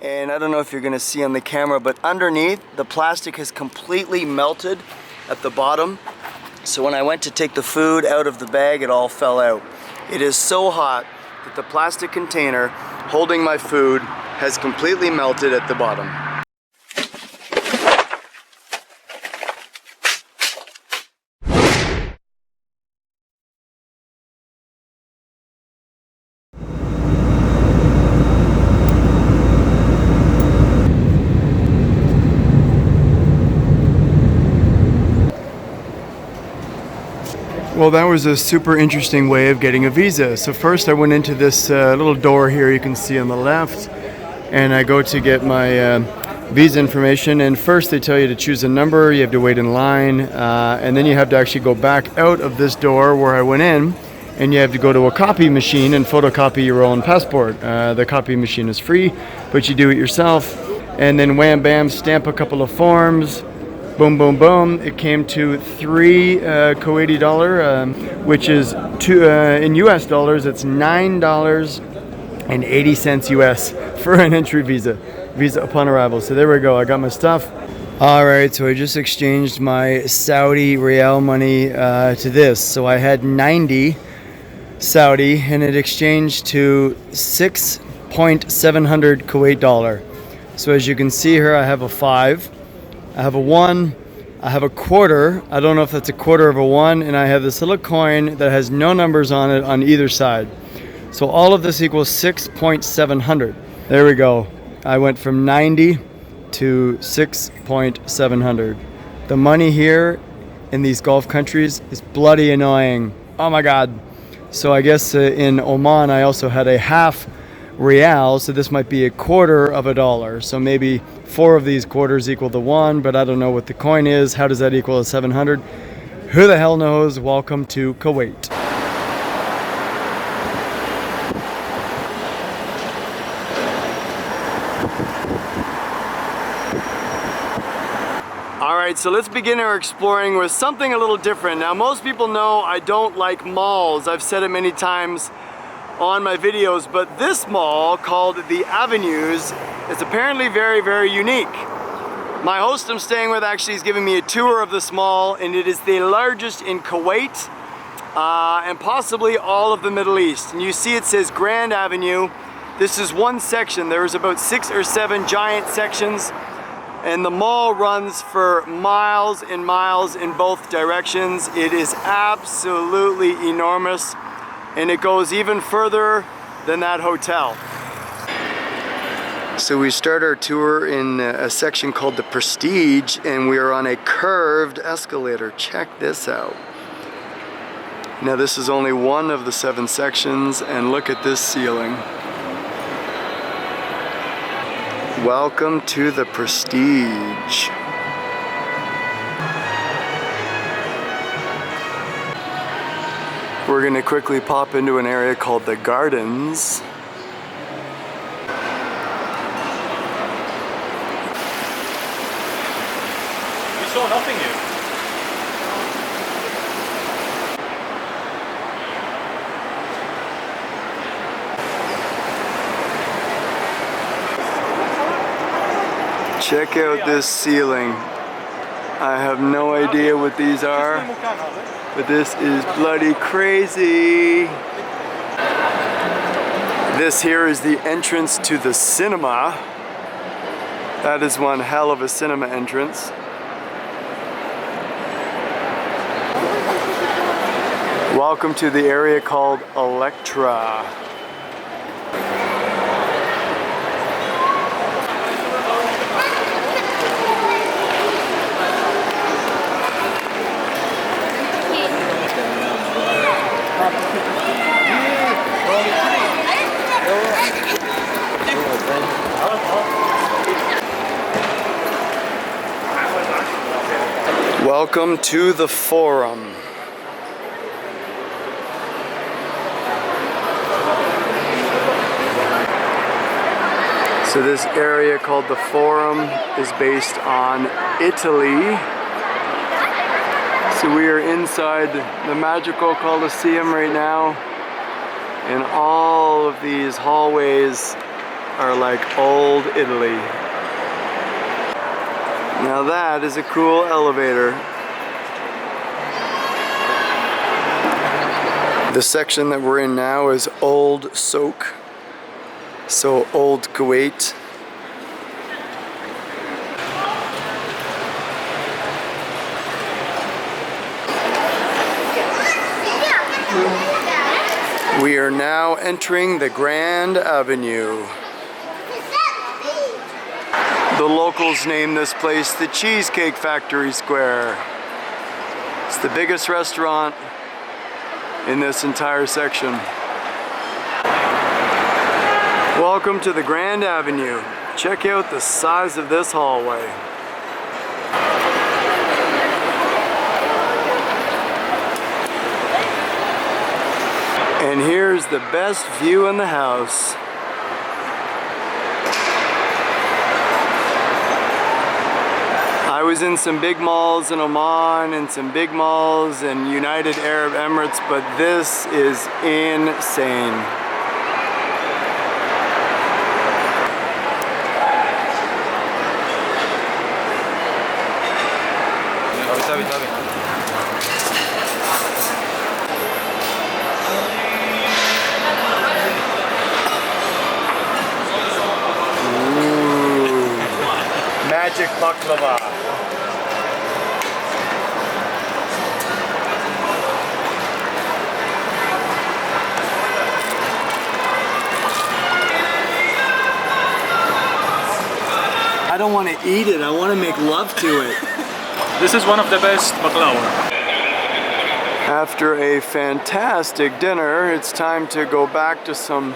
and I don't know if you're gonna see on the camera, but underneath the plastic has completely melted at the bottom. So when I went to take the food out of the bag, it all fell out. It is so hot that the plastic container holding my food has completely melted at the bottom. Well, that was a super interesting way of getting a visa. So first I went into this little door here you can see on the left, and I go to get my visa information, and first they tell you to choose a number, you have to wait in line, and then you have to actually go back out of this door where I went in, and you have to go to a copy machine and photocopy your own passport. The copy machine is free, but you do it yourself, and then wham bam, stamp a couple of forms. Boom, boom, boom. It came to $3 Kuwaiti dollar, which is in US dollars, it's $9.80 US for an entry visa upon arrival. So there we go. I got my stuff. All right, so I just exchanged my Saudi Riyal money to this. So I had 90 Saudi, and it exchanged to 6.700 Kuwait dollar. So as you can see here, I have a 5. I have a 1, I have a quarter, I don't know if that's a quarter of a 1, and I have this little coin that has no numbers on it on either side. So all of this equals 6.700. There we go. I went from 90 to 6.700. The money here in these Gulf countries is bloody annoying. Oh my God. So I guess in Oman I also had a half Real, so this might be a quarter of a dollar. So maybe 4 of these quarters equal the 1, but I don't know what the coin is. How does that equal 700? Who the hell knows? Welcome to Kuwait. Alright, so let's begin our exploring with something a little different. Now, most people know I don't like malls. I've said it many times on my videos, but this mall called the Avenues is apparently very, very unique. My host I'm staying with actually is giving me a tour of this mall, and it is the largest in Kuwait and possibly all of the Middle East. And you see it says Grand Avenue. This is one section. There's about 6 or 7 giant sections, and the mall runs for miles and miles in both directions. It is absolutely enormous, and it goes even further than that hotel. So we start our tour in a section called the Prestige, and we are on a curved escalator. Check this out. Now this is only one of the 7 sections, and look at this ceiling. Welcome to the Prestige. We're gonna quickly pop into an area called the Gardens. We saw nothing here. Check out this ceiling. I have no idea what these are, but this is bloody crazy. This here is the entrance to the cinema. That is one hell of a cinema entrance. Welcome to the area called Electra. Welcome to the Forum. So this area called the Forum is based on Italy. So we are inside the magical Colosseum right now, and all of these hallways are like old Italy. Now that is a cool elevator. The section that we're in now is Old Soak, so Old Kuwait. We are now entering the Grand Avenue. The locals name this place the Cheesecake Factory Square. It's the biggest restaurant in this entire section. Welcome to the Grand Avenue. Check out the size of this hallway. And here's the best view in the house. I was in some big malls in Oman and some big malls in United Arab Emirates, but this is insane. Ooh. Magic baklava. I don't want to eat it, I want to make love to it. This is one of the best baklava. After a fantastic dinner, it's time to go back to some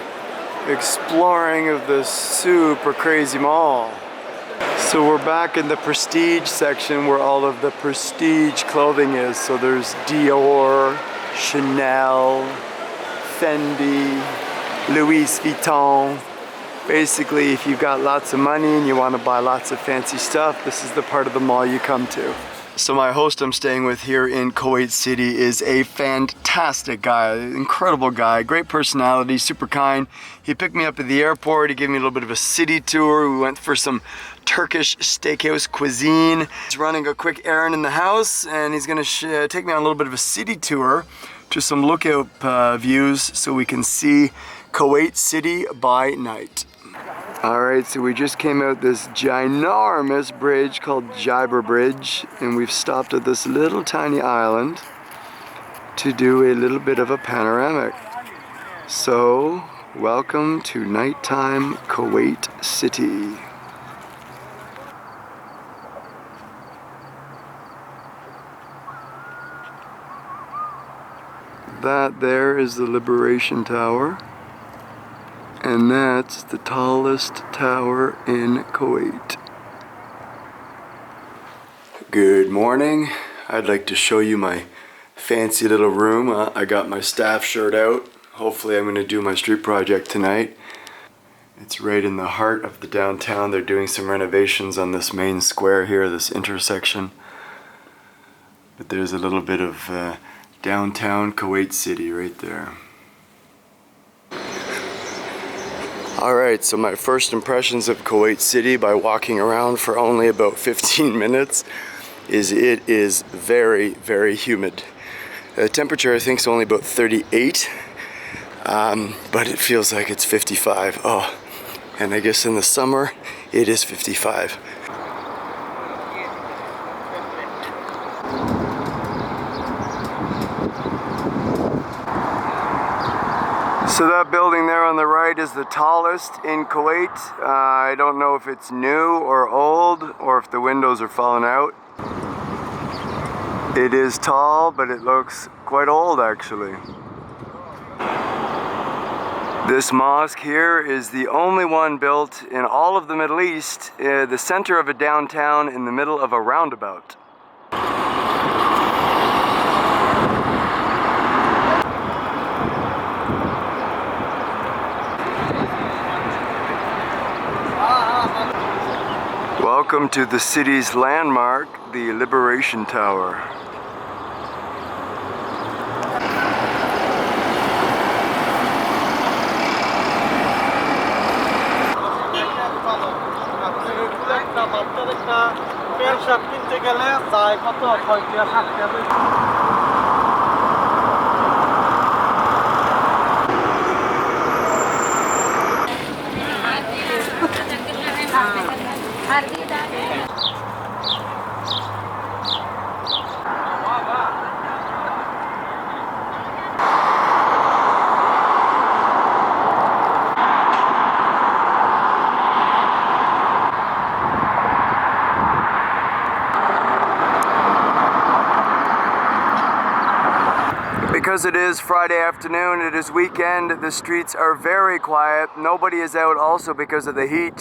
exploring of this super crazy mall. So we're back in the prestige section where all of the prestige clothing is. So there's Dior, Chanel, Fendi, Louis Vuitton. Basically, if you've got lots of money and you want to buy lots of fancy stuff, this is the part of the mall you come to. So my host I'm staying with here in Kuwait City is a fantastic guy, incredible guy, great personality, super kind. He picked me up at the airport, he gave me a little bit of a city tour, we went for some Turkish steakhouse cuisine. He's running a quick errand in the house and he's gonna take me on a little bit of a city tour to some lookout views so we can see Kuwait City by night. Alright, so we just came out this ginormous bridge called Jibber Bridge, and we've stopped at this little tiny island to do a little bit of a panoramic. So, welcome to nighttime Kuwait City. That there is the Liberation Tower. And that's the tallest tower in Kuwait. Good morning. I'd like to show you my fancy little room. I got my staff shirt out. Hopefully I'm going to do my street project tonight. It's right in the heart of the downtown. They're doing some renovations on this main square here, this intersection. But there's a little bit of downtown Kuwait City right there. Alright, so my first impressions of Kuwait City by walking around for only about 15 minutes is it is very, very humid. The temperature I think is only about 38, but it feels like it's 55. Oh, and I guess in the summer it is 55. So that building there on the right is the tallest in Kuwait. I don't know if it's new or old or if the windows are falling out. It is tall, but it looks quite old actually. This mosque here is the only one built in all of the Middle East, the center of a downtown in the middle of a roundabout. Welcome to the city's landmark, the Liberation Tower. একটা বাচ্চার একটা pant shirt কিনতে গেলে যায় কত 6 টাকা 7 টাকা। Because it is Friday afternoon, it is weekend, the streets are very quiet. Nobody is out also because of the heat.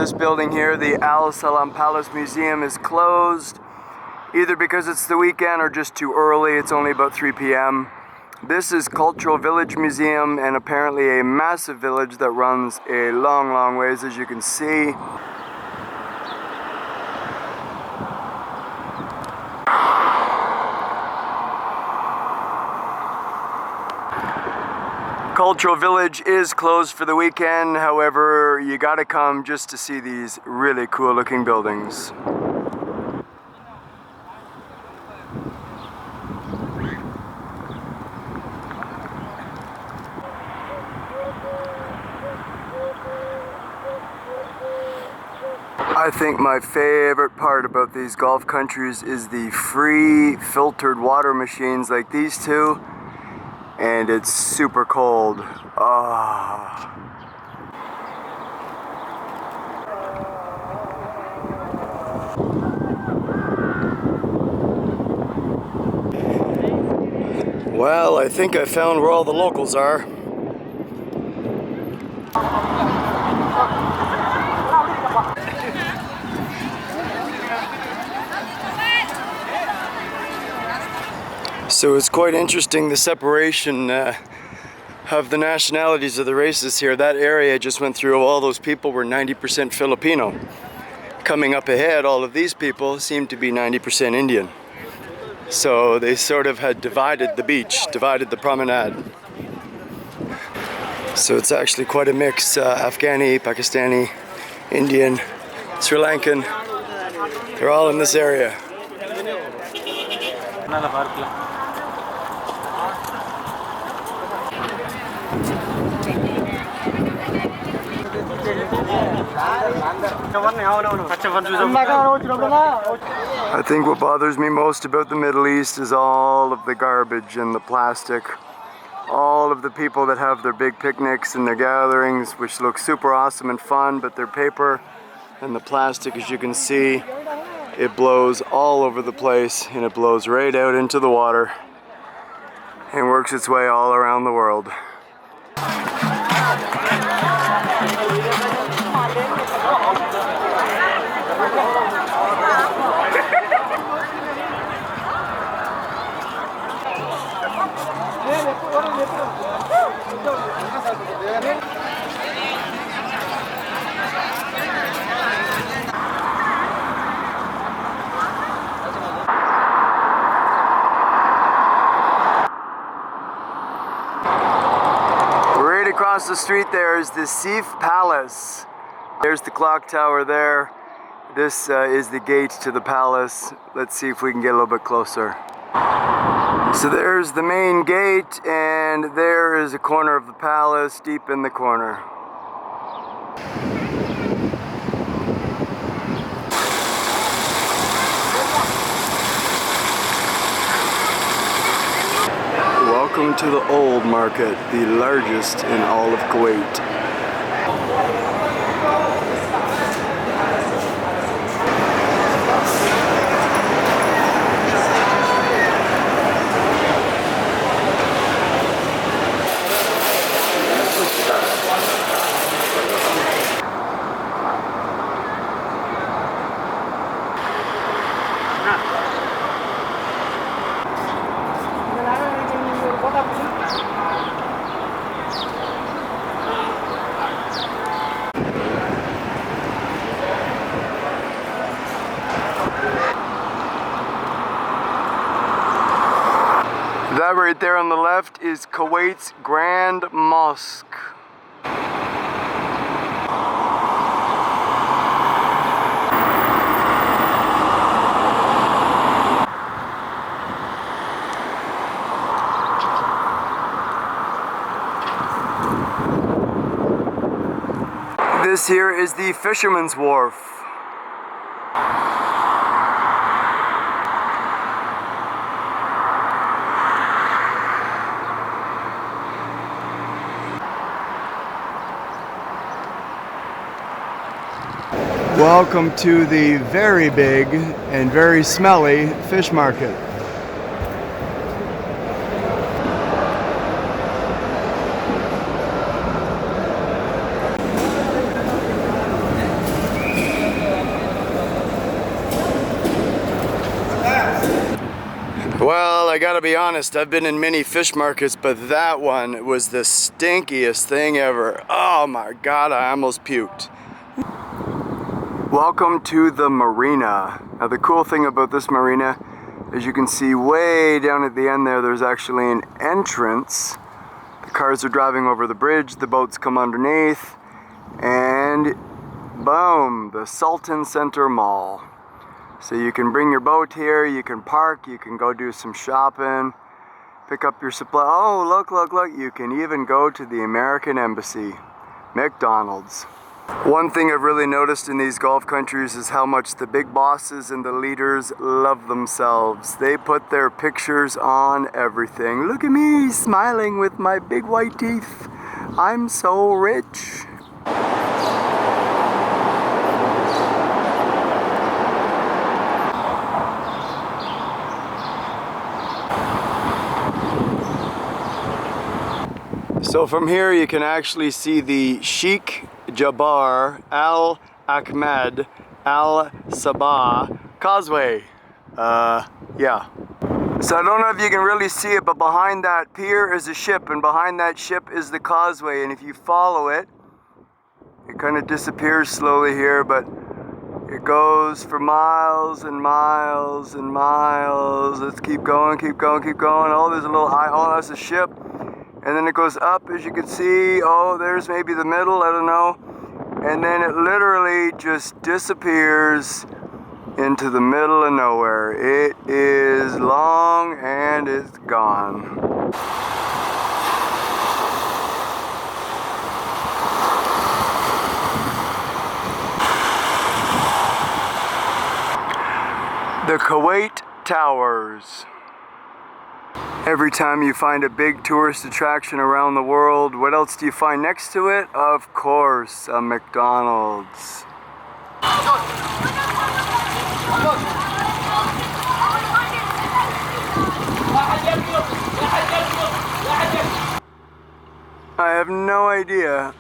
This building here, the Al Salam Palace Museum, is closed, either because it's the weekend or just too early. It's only about 3 p.m. This is Cultural Village Museum, and apparently a massive village that runs a long ways, as you can see. Cultural Village is closed for the weekend, however, you gotta come just to see these really cool looking buildings. I think my favorite part about these Gulf countries is the free filtered water machines like these two. And it's super cold. Ah. Well, I think I found where all the locals are. So it's quite interesting, the separation of the nationalities of the races here. That area I just went through, all those people were 90% Filipino. Coming up ahead, all of these people seem to be 90% Indian. So they sort of had divided the beach, divided the promenade. So it's actually quite a mix, Afghani, Pakistani, Indian, Sri Lankan. They're all in this area. I think what bothers me most about the Middle East is all of the garbage and the plastic. All of the people that have their big picnics and their gatherings, which look super awesome and fun, but their paper and the plastic, as you can see, it blows all over the place, and it blows right out into the water and works its way all around the world. Right across the street there is the Sif Palace. There's the clock tower there. This is the gate to the palace. Let's see if we can get a little bit closer. So there's the main gate, and there is a corner of the palace deep in the corner. Welcome to the Old Market, the largest in all of Kuwait. That right there on the left is Kuwait's Grand Mosque. This here is the Fisherman's Wharf. Welcome to the very big and very smelly fish market. Well, I gotta be honest, I've been in many fish markets, but that one was the stinkiest thing ever. Oh my God, I almost puked. Welcome to the marina. Now the cool thing about this marina, as you can see way down at the end there, there's actually an entrance. The cars are driving over the bridge, the boats come underneath, and boom, the Sultan Center Mall. So you can bring your boat here, you can park, you can go do some shopping, pick up your supply. Oh, look, look, look, you can even go to the American Embassy, McDonald's. One thing I've really noticed in these Gulf countries is how much the big bosses and the leaders love themselves. They put their pictures on everything. Look at me smiling with my big white teeth. I'm so rich. So from here you can actually see the Sheikh Jabbar Al Ahmed Al Sabah Causeway. Yeah. So I don't know if you can really see it, but behind that pier is a ship, and behind that ship is the causeway. And if you follow it, it kind of disappears slowly here, but it goes for miles and miles and miles. Let's keep going, keep going, keep going. Oh, there's a little eye. Oh, that's a ship. And then it goes up, as you can see. Oh, there's maybe the middle, I don't know. And then it literally just disappears into the middle of nowhere. It is long and it's gone. The Kuwait Towers. Every time you find a big tourist attraction around the world, what else do you find next to it? Of course, a McDonald's. I have no idea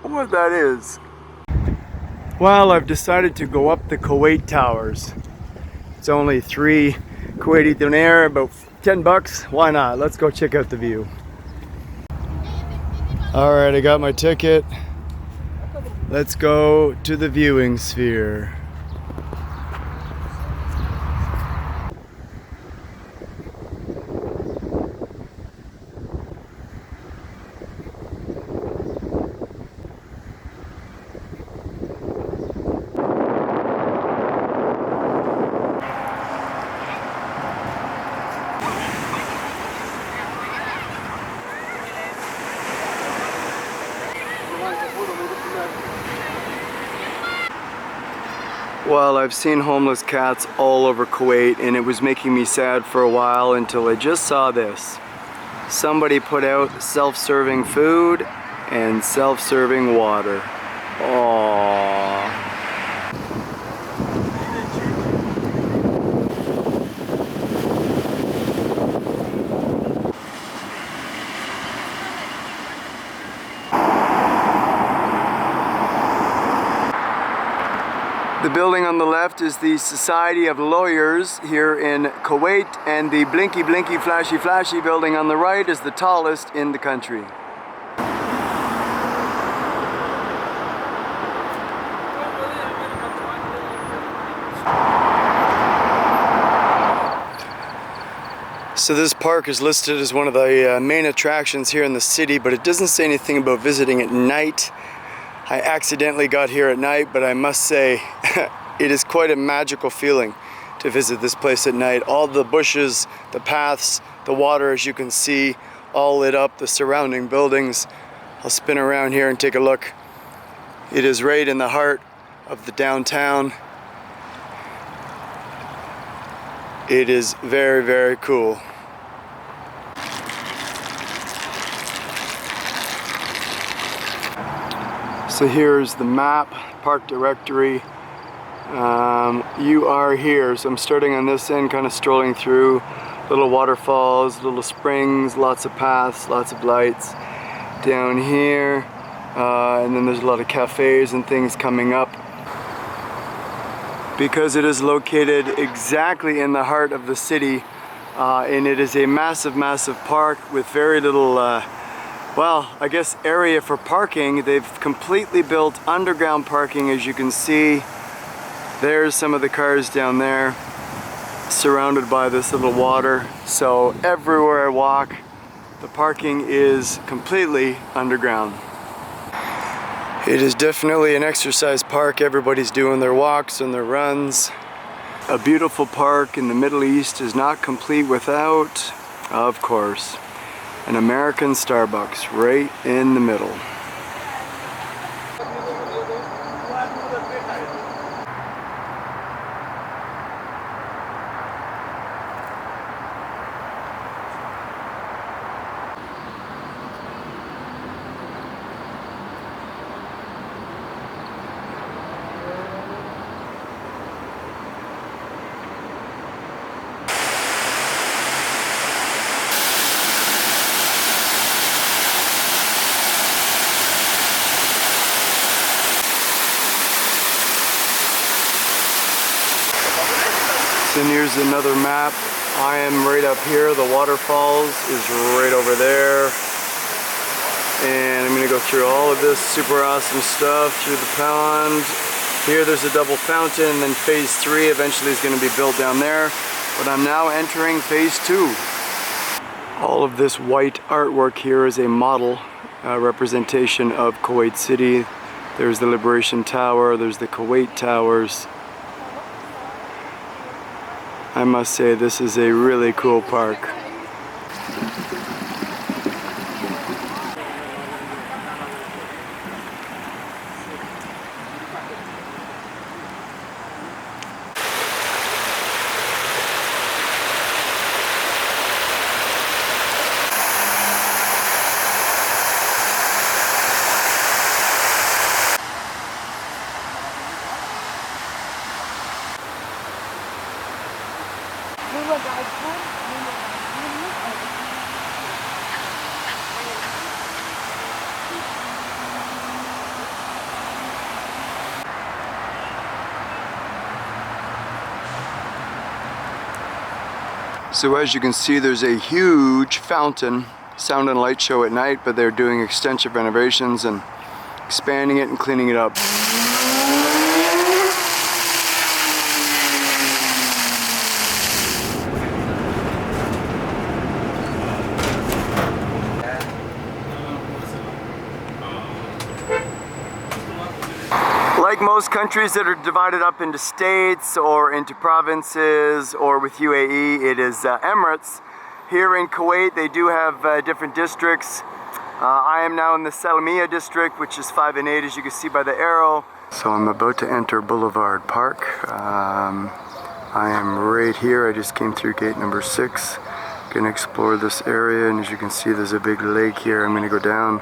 what that is. Well, I've decided to go up the Kuwait Towers. It's only 3 Kuwaiti dinar, about 10 bucks. Why not? Let's go check out the view. All right, I got my ticket. Let's go to the viewing sphere. Well, I've seen homeless cats all over Kuwait, and it was making me sad for a while until I just saw this. Somebody put out self-serving food and self-serving water. Aww. The building on the left is the Society of Lawyers here in Kuwait, and the blinky blinky flashy flashy building on the right is the tallest in the country. So this park is listed as one of the main attractions here in the city, but it doesn't say anything about visiting at night. I accidentally got here at night, but I must say it is quite a magical feeling to visit this place at night. All the bushes, the paths, the water, as you can see, all lit up, the surrounding buildings. I'll spin around here and take a look. It is right in the heart of the downtown. It is very, very cool. So here's the map, park directory. You are here, so I'm starting on this end, kind of strolling through little waterfalls, little springs, lots of paths, lots of lights down here, and then there's a lot of cafes and things coming up. Because it is located exactly in the heart of the city, and it is a massive, massive park with very little, well, I guess area for parking. They've completely built underground parking, as you can see. There's some of the cars down there, surrounded by this little water. So everywhere I walk, the parking is completely underground. It is definitely an exercise park. Everybody's doing their walks and their runs. A beautiful park in the Middle East is not complete without, of course, an American Starbucks right in the middle. Then here's another map. I am right up here. The waterfalls is right over there. And I'm gonna go through all of this super awesome stuff through the pond. Here there's a double fountain, and then phase 3 eventually is gonna be built down there. But I'm now entering phase 2. All of this white artwork here is a model representation of Kuwait City. There's the Liberation Tower, there's the Kuwait Towers. I must say, this is a really cool park. So as you can see, there's a huge fountain, sound and light show at night, but they're doing extensive renovations and expanding it and cleaning it up. Like most countries that are divided up into states or into provinces, or with UAE, it is Emirates. Here in Kuwait, they do have different districts. I am now in the Salamiya district, which is 5 and 8, as you can see by the arrow. So I'm about to enter Boulevard Park. I am right here. I just came through gate number 6. Gonna explore this area, and as you can see, there's a big lake here. I'm gonna go down.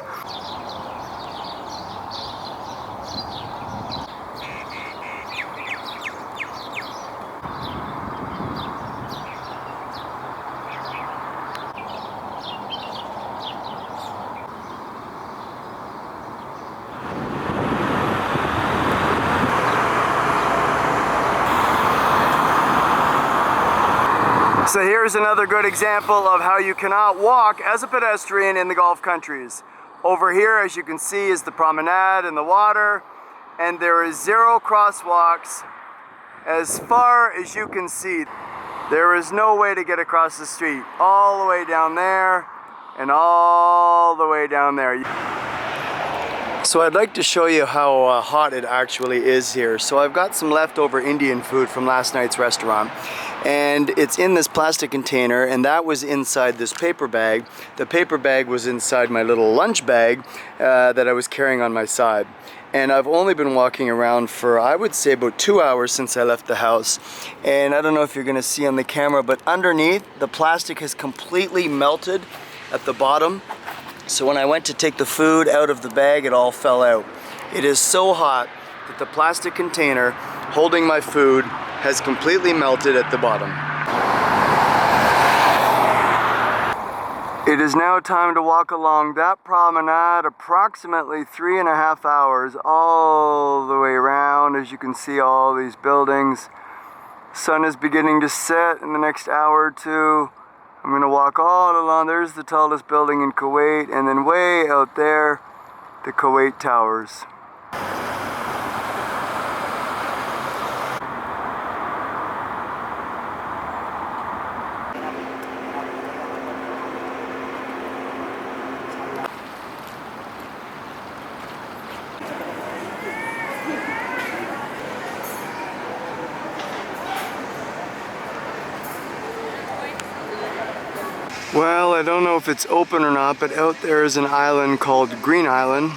So here's another good example of how you cannot walk as a pedestrian in the Gulf countries. Over here, as you can see, is the Promenade and the water, and there is 0 crosswalks as far as you can see. There is no way to get across the street, all the way down there and all the way down there. So I'd like to show you how hot it actually is here. So I've got some leftover Indian food from last night's restaurant, and it's in this plastic container, and that was inside this paper bag. The paper bag was inside my little lunch bag that I was carrying on my side. And I've only been walking around for, I would say, about 2 hours since I left the house. And I don't know if you're gonna see on the camera, but underneath, the plastic has completely melted at the bottom. So when I went to take the food out of the bag, it all fell out. It is so hot that the plastic container holding my food has completely melted at the bottom. It is now time to walk along that promenade, approximately 3.5 hours, all the way around. As you can see, all these buildings. Sun is beginning to set in the next hour or two. I'm gonna walk all along. There's the tallest building in Kuwait, and then way out there, the Kuwait Towers. Well, I don't know if it's open or not, but out there is an island called Green Island.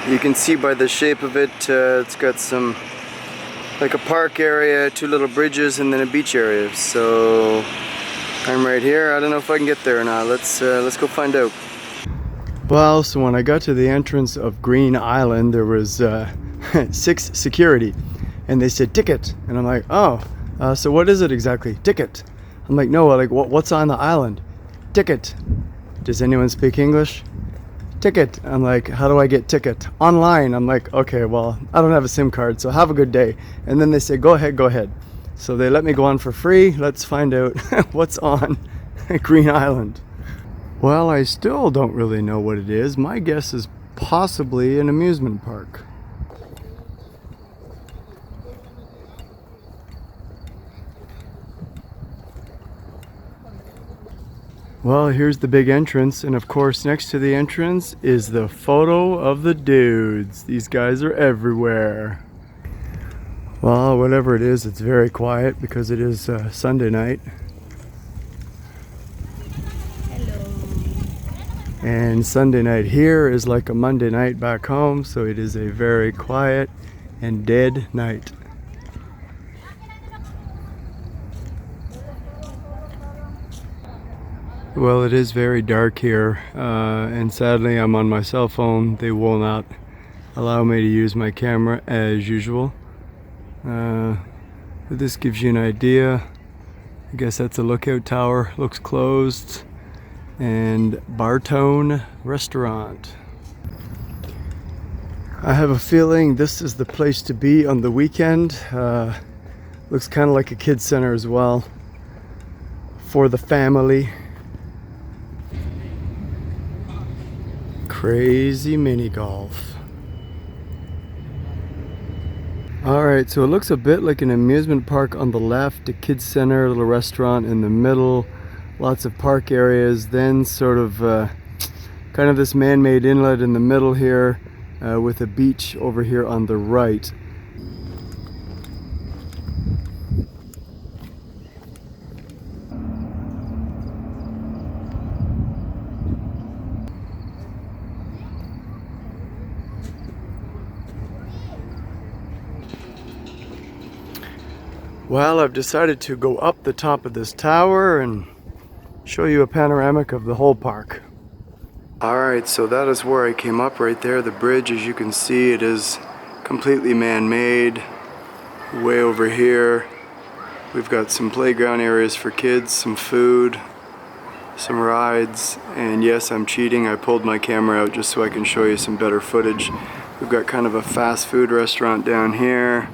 You can see by the shape of it, it's got some, like a park area, 2 little bridges, and then a beach area. So I'm right here. I don't know if I can get there or not. Let's go find out. Well, so when I got to the entrance of Green Island, there was 6 security, and they said ticket, and I'm like, oh, so what is it exactly? Ticket. I'm like, no, like what's on the island? Ticket. Does anyone speak English? Ticket. I'm like, how do I get ticket? Online. I'm like, okay, well, I don't have a SIM card, so have a good day. And then they say, go ahead, go ahead. So they let me go on for free. Let's find out what's on Green Island. Well, I still don't really know what it is. My guess is possibly an amusement park. Well, here's the big entrance, and of course next to the entrance is the photo of the dudes. These guys are everywhere. Well, whatever it is, it's very quiet because it is Sunday night. Hello. And Sunday night here is like a Monday night back home, so it is a very quiet and dead night. Well, it is very dark here, and sadly I'm on my cell phone. They will not allow me to use my camera as usual. But this gives you an idea. I guess that's a lookout tower, looks closed. And Bartone Restaurant. I have a feeling this is the place to be on the weekend. Looks kind of like a kids center as well for the family. Crazy mini golf. Alright, so it looks a bit like an amusement park on the left, a kids center, a little restaurant in the middle, lots of park areas, then sort of kind of this man-made inlet in the middle here, with a beach over here on the right. Well, I've decided to go up the top of this tower and show you a panoramic of the whole park. Alright, so that is where I came up right there. The bridge, as you can see, it is completely man-made. Way over here, we've got some playground areas for kids, some food, some rides, and yes, I'm cheating. I pulled my camera out just so I can show you some better footage. We've got kind of a fast food restaurant down here.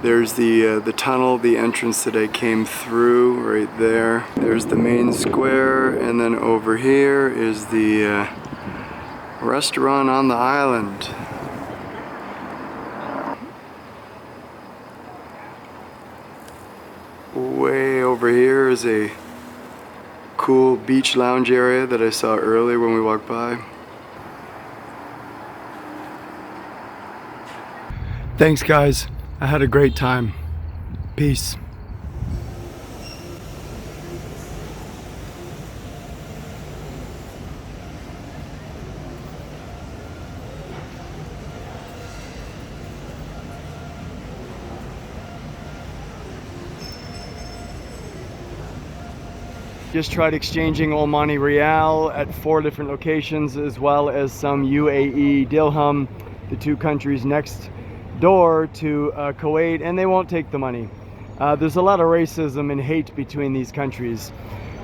There's the tunnel, the entrance that I came through right there. There's the main square, and then over here is the restaurant on the island. Way over here is a cool beach lounge area that I saw earlier when we walked by. Thanks, guys. I had a great time. Peace. Just tried exchanging Omani Rial at 4 different locations, as well as some UAE Dirham, the 2 countries next door to Kuwait, and they won't take the money. There's a lot of racism and hate between these countries.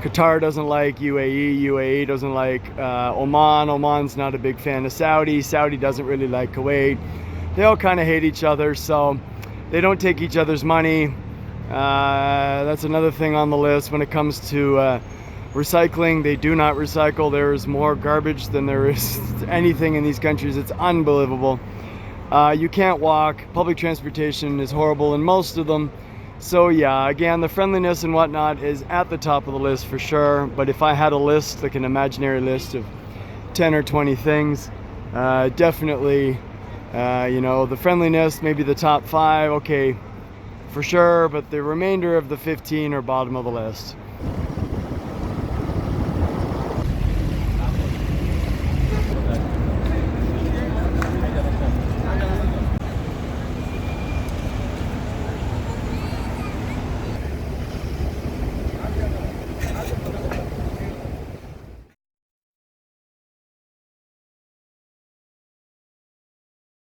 Qatar doesn't like UAE, UAE doesn't like Oman, Oman's not a big fan of Saudi, Saudi doesn't really like Kuwait. They all kind of hate each other, so they don't take each other's money. That's another thing on the list. When it comes to recycling, they do not recycle. There is more garbage than there is anything in these countries. It's unbelievable. You can't walk. Public transportation is horrible in most of them. So yeah, again, the friendliness and whatnot is at the top of the list for sure. But if I had a list, like an imaginary list of 10 or 20 things, definitely, you know, the friendliness, maybe the top 5, okay, for sure. But the remainder of the 15 are bottom of the list.